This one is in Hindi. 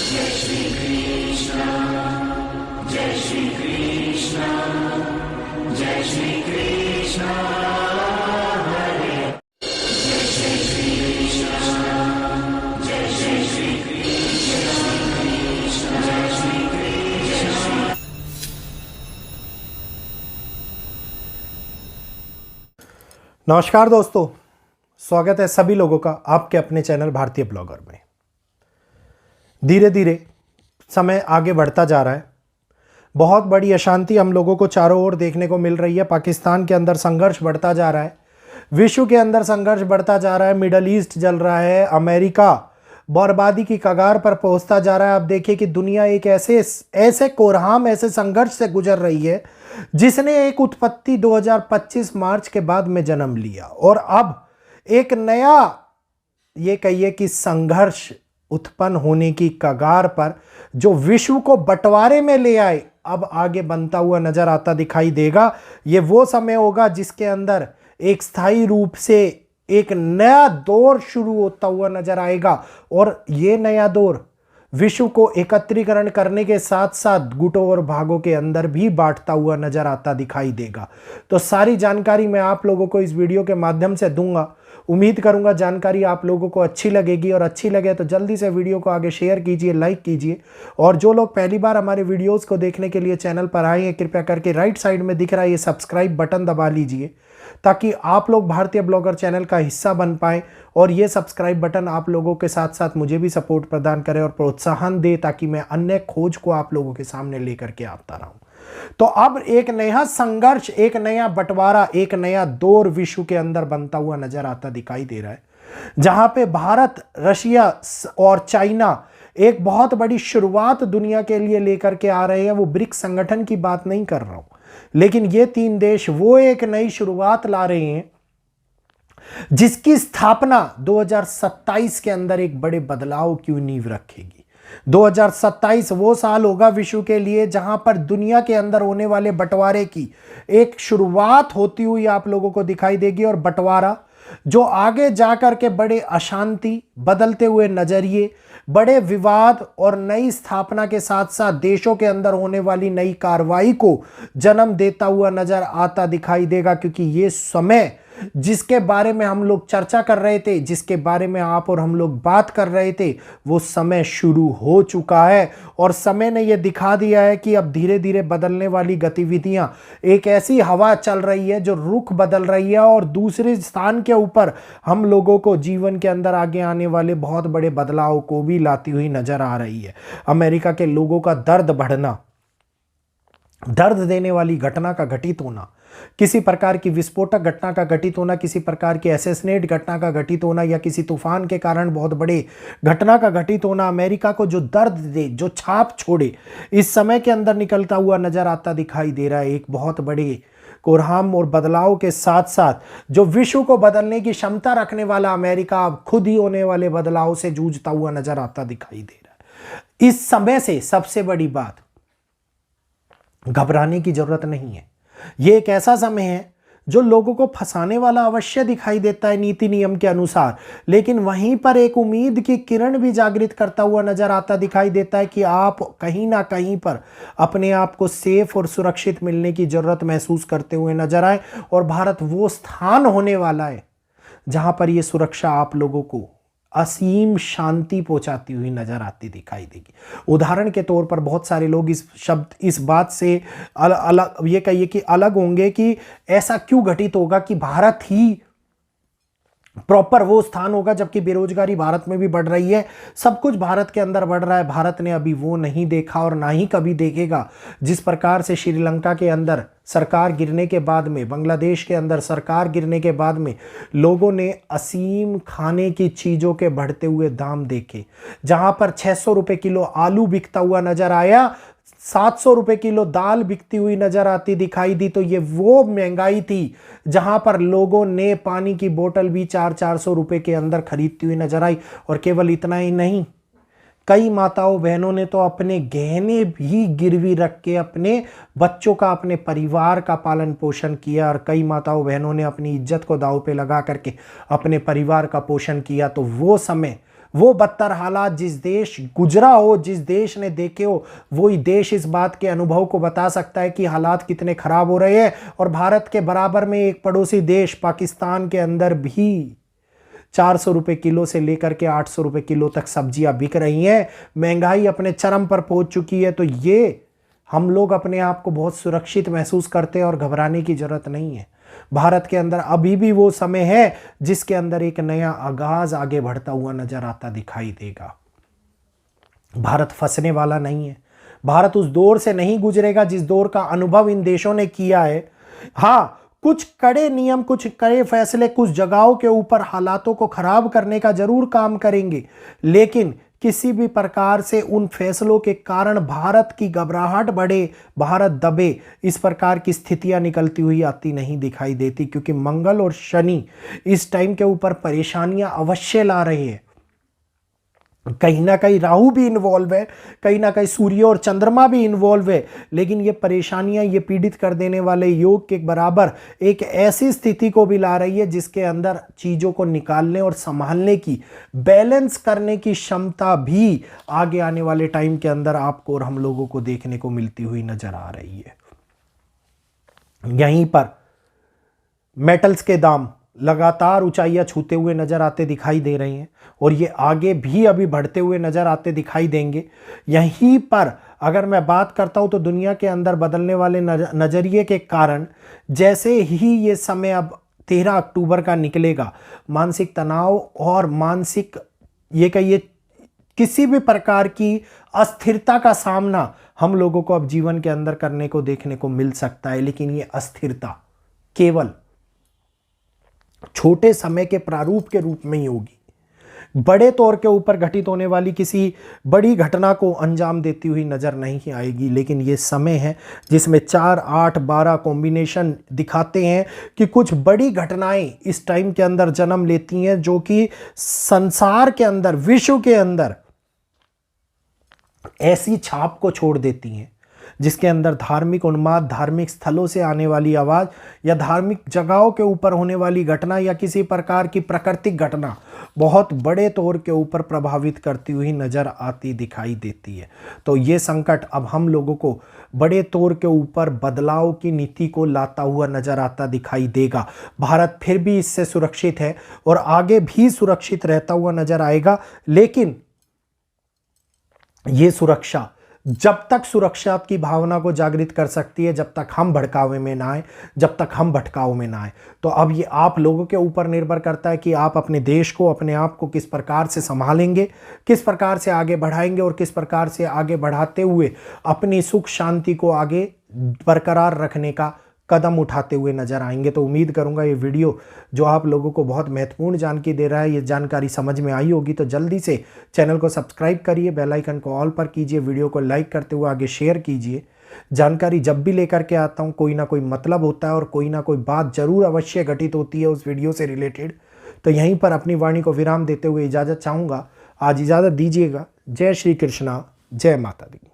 जय श्री कृष्ण, जय श्री कृष्ण, जय श्री कृष्ण हरे, जय श्री कृष्ण, जय श्री कृष्ण, जय श्री कृष्ण। नमस्कार दोस्तों, स्वागत है सभी लोगों का आपके अपने चैनल भारतीय ब्लॉगर में। धीरे धीरे समय आगे बढ़ता जा रहा है। बहुत बड़ी अशांति हम लोगों को चारों ओर देखने को मिल रही है। पाकिस्तान के अंदर संघर्ष बढ़ता जा रहा है, विश्व के अंदर संघर्ष बढ़ता जा रहा है, मिडल ईस्ट जल रहा है, अमेरिका बर्बादी की कगार पर पहुंचता जा रहा है। आप देखिए कि दुनिया एक ऐसे कोरहाम, ऐसे संघर्ष से गुजर रही है जिसने एक उत्पत्ति 2025 मार्च के बाद में जन्म लिया और अब एक नया, ये कहिए कि संघर्ष उत्पन्न होने की कगार पर जो विश्व को बंटवारे में ले आए, अब आगे बनता हुआ नजर आता दिखाई देगा। ये वो समय होगा जिसके अंदर एक स्थायी रूप से एक नया दौर शुरू होता हुआ नजर आएगा और ये नया दौर विश्व को एकत्रीकरण करने के साथ साथ गुटों और भागों के अंदर भी बांटता हुआ नजर आता दिखाई देगा। तो सारी जानकारी मैं आप लोगों को इस वीडियो के माध्यम से दूंगा। उम्मीद करूंगा जानकारी आप लोगों को अच्छी लगेगी और अच्छी लगे तो जल्दी से वीडियो को आगे शेयर कीजिए, लाइक कीजिए। और जो लोग पहली बार हमारे वीडियोस को देखने के लिए चैनल पर आए हैं, कृपया करके राइट साइड में दिख रहा है ये सब्सक्राइब बटन दबा लीजिए ताकि आप लोग भारतीय ब्लॉगर चैनल का हिस्सा बन पाएं और ये सब्सक्राइब बटन आप लोगों के साथ साथ मुझे भी सपोर्ट प्रदान करे और प्रोत्साहन दे ताकि मैं अन्य खोज को आप लोगों के सामने लेकर के आता रहूं। तो अब एक नया संघर्ष, एक नया बंटवारा, एक नया दौर विश्व के अंदर बनता हुआ नजर आता दिखाई दे रहा है, जहां पे भारत, रशिया और चाइना एक बहुत बड़ी शुरुआत दुनिया के लिए लेकर के आ रहे हैं। वो ब्रिक्स संगठन की बात नहीं कर रहा हूं, लेकिन ये तीन देश वो एक नई शुरुआत ला रहे हैं जिसकी स्थापना 2027 के अंदर एक बड़े बदलाव की नींव रखेगी। 2027 वो साल होगा विश्व के लिए जहां पर दुनिया के अंदर होने वाले बंटवारे की एक शुरुआत होती हुई आप लोगों को दिखाई देगी और बंटवारा जो आगे जाकर के बड़े अशांति, बदलते हुए नजरिए, बड़े विवाद और नई स्थापना के साथ साथ देशों के अंदर होने वाली नई कार्रवाई को जन्म देता हुआ नजर आता दिखाई देगा। क्योंकि ये समय जिसके बारे में हम लोग चर्चा कर रहे थे, जिसके बारे में आप और हम लोग बात कर रहे थे, वो समय शुरू हो चुका है और समय ने ये दिखा दिया है कि अब धीरे धीरे बदलने वाली गतिविधियां, एक ऐसी हवा चल रही है जो रुख बदल रही है और दूसरे स्थान के ऊपर हम लोगों को जीवन के अंदर आगे आने वाले बहुत बड़े बदलाव को भी लाती हुई नजर आ रही है। अमेरिका के लोगों का दर्द बढ़ना, दर्द देने वाली घटना का घटित होना, किसी प्रकार की विस्फोटक घटना का घटित होना, किसी प्रकार की असैसिनेट घटना का घटित होना या किसी तूफान के कारण बहुत बड़े घटना का घटित होना, अमेरिका को जो दर्द दे, जो छाप छोड़े, इस समय के अंदर निकलता हुआ नजर आता दिखाई दे रहा है। एक बहुत बड़े कोरहाम और बदलाव के साथ साथ जो विश्व को बदलने की क्षमता रखने वाला अमेरिका अब खुद ही होने वाले बदलाव से जूझता हुआ नजर आता दिखाई दे रहा है। इस समय से सबसे बड़ी बात, घबराने की जरूरत नहीं है। यह एक ऐसा समय है जो लोगों को फंसाने वाला अवश्य दिखाई देता है नीति नियम के अनुसार, लेकिन वहीं पर एक उम्मीद की किरण भी जागृत करता हुआ नजर आता दिखाई देता है कि आप कहीं ना कहीं पर अपने आप को सेफ और सुरक्षित मिलने की जरूरत महसूस करते हुए नजर आए और भारत वो स्थान होने वाला है जहां पर यह सुरक्षा आप लोगों को असीम शांति पहुंचाती हुई नजर आती दिखाई देगी। उदाहरण के तौर पर बहुत सारे लोग इस बात से अलग, ये कहिए कि अलग होंगे कि ऐसा क्यों घटित होगा कि भारत ही प्रॉपर वो स्थान होगा, जबकि बेरोजगारी भारत में भी बढ़ रही है, सब कुछ भारत के अंदर बढ़ रहा है। भारत ने अभी वो नहीं देखा और ना ही कभी देखेगा जिस प्रकार से श्रीलंका के अंदर सरकार गिरने के बाद में, बांग्लादेश के अंदर सरकार गिरने के बाद में लोगों ने असीम खाने की चीज़ों के बढ़ते हुए दाम देखे। जहां पर 600 रुपये किलो आलू बिकता हुआ नजर आया, 700 रुपये किलो दाल बिकती हुई नजर आती दिखाई दी, तो ये वो महंगाई थी जहां पर लोगों ने पानी की बोतल भी 400 रुपये के अंदर खरीदती हुई नजर आई। और केवल इतना ही नहीं, कई माताओं बहनों ने तो अपने गहने भी गिरवी रख के अपने बच्चों का, अपने परिवार का पालन पोषण किया और कई माताओं बहनों ने अपनी इज्जत को दांव पे लगा करके अपने परिवार का पोषण किया। तो वो समय, वो बदतर हालात जिस देश गुजरा हो, जिस देश ने देखे हो, वही देश इस बात के अनुभव को बता सकता है कि हालात कितने खराब हो रहे हैं। और भारत के बराबर में एक पड़ोसी देश पाकिस्तान के अंदर भी 400 रुपए किलो से लेकर के 800 रुपए किलो तक सब्जियां बिक रही हैं। महंगाई अपने चरम पर पहुंच चुकी है। तो ये हम लोग अपने आप को बहुत सुरक्षित महसूस करते हैं और घबराने की जरूरत नहीं है। भारत के अंदर अभी भी वो समय है जिसके अंदर एक नया आगाज आगे बढ़ता हुआ नजर आता दिखाई देगा। भारत फंसने वाला नहीं है। भारत उस दौर से नहीं गुजरेगा जिस दौर का अनुभव इन देशों ने किया है। हाँ, कुछ कड़े नियम, कुछ कड़े फैसले कुछ जगहों के ऊपर हालातों को खराब करने का जरूर काम करेंगे, लेकिन किसी भी प्रकार से उन फैसलों के कारण भारत की घबराहट बढ़े, भारत दबे, इस प्रकार की स्थितियां निकलती हुई आती नहीं दिखाई देती। क्योंकि मंगल और शनि इस टाइम के ऊपर परेशानियां अवश्य ला रहे हैं। कहीं ना कहीं राहु भी इन्वॉल्व है, कहीं ना कहीं सूर्य और चंद्रमा भी इन्वॉल्व है, लेकिन ये परेशानियां, ये पीड़ित कर देने वाले योग के बराबर एक ऐसी स्थिति को भी ला रही है जिसके अंदर चीजों को निकालने और संभालने की, बैलेंस करने की क्षमता भी आगे आने वाले टाइम के अंदर आपको और हम लोगों को देखने को मिलती हुई नजर आ रही है। यहीं पर मेटल्स के दाम लगातार ऊंचाइयां छूते हुए नजर आते दिखाई दे रहे हैं और ये आगे भी अभी बढ़ते हुए नजर आते दिखाई देंगे। यहीं पर अगर मैं बात करता हूं तो दुनिया के अंदर बदलने वाले नजरिए के कारण जैसे ही ये समय अब 13 अक्टूबर का निकलेगा, मानसिक तनाव और मानसिक ये कहिए किसी भी प्रकार की अस्थिरता का सामना हम लोगों को अब जीवन के अंदर करने को देखने को मिल सकता है। लेकिन ये अस्थिरता केवल छोटे समय के प्रारूप के रूप में ही होगी। बड़े तौर के ऊपर घटित होने वाली किसी बड़ी घटना को अंजाम देती हुई नजर नहीं आएगी। लेकिन ये समय है जिसमें 4, 8, 12 कॉम्बिनेशन दिखाते हैं कि कुछ बड़ी घटनाएं इस टाइम के अंदर जन्म लेती हैं जो कि संसार के अंदर, विश्व के अंदर ऐसी छाप को छोड़ देती हैं जिसके अंदर धार्मिक उन्माद, धार्मिक स्थलों से आने वाली आवाज या धार्मिक जगहों के ऊपर होने वाली घटना या किसी प्रकार की प्राकृतिक घटना बहुत बड़े तौर के ऊपर प्रभावित करती हुई नजर आती दिखाई देती है। तो ये संकट अब हम लोगों को बड़े तौर के ऊपर बदलाव की नीति को लाता हुआ नजर आता दिखाई देगा। भारत फिर भी इससे सुरक्षित है और आगे भी सुरक्षित रहता हुआ नजर आएगा। लेकिन ये सुरक्षा जब तक सुरक्षा की भावना को जागृत कर सकती है, जब तक हम भड़कावे में ना आए, जब तक हम भटकाव में ना आए। तो अब ये आप लोगों के ऊपर निर्भर करता है कि आप अपने देश को, अपने आप को किस प्रकार से संभालेंगे, किस प्रकार से आगे बढ़ाएंगे और किस प्रकार से आगे बढ़ाते हुए अपनी सुख शांति को आगे बरकरार रखने का कदम उठाते हुए नजर आएंगे। तो उम्मीद करूंगा ये वीडियो जो आप लोगों को बहुत महत्वपूर्ण जानकारी दे रहा है, ये जानकारी समझ में आई होगी। तो जल्दी से चैनल को सब्सक्राइब करिए, बेल आइकन को ऑल पर कीजिए, वीडियो को लाइक करते हुए आगे शेयर कीजिए। जानकारी जब भी लेकर के आता हूँ कोई ना कोई मतलब होता है और कोई ना कोई बात जरूर अवश्य घटित होती है उस वीडियो से रिलेटेड। तो यहीं पर अपनी वाणी को विराम देते हुए इजाज़त चाहूँगा। आज इजाज़त दीजिएगा। जय श्री कृष्णा, जय माता दी।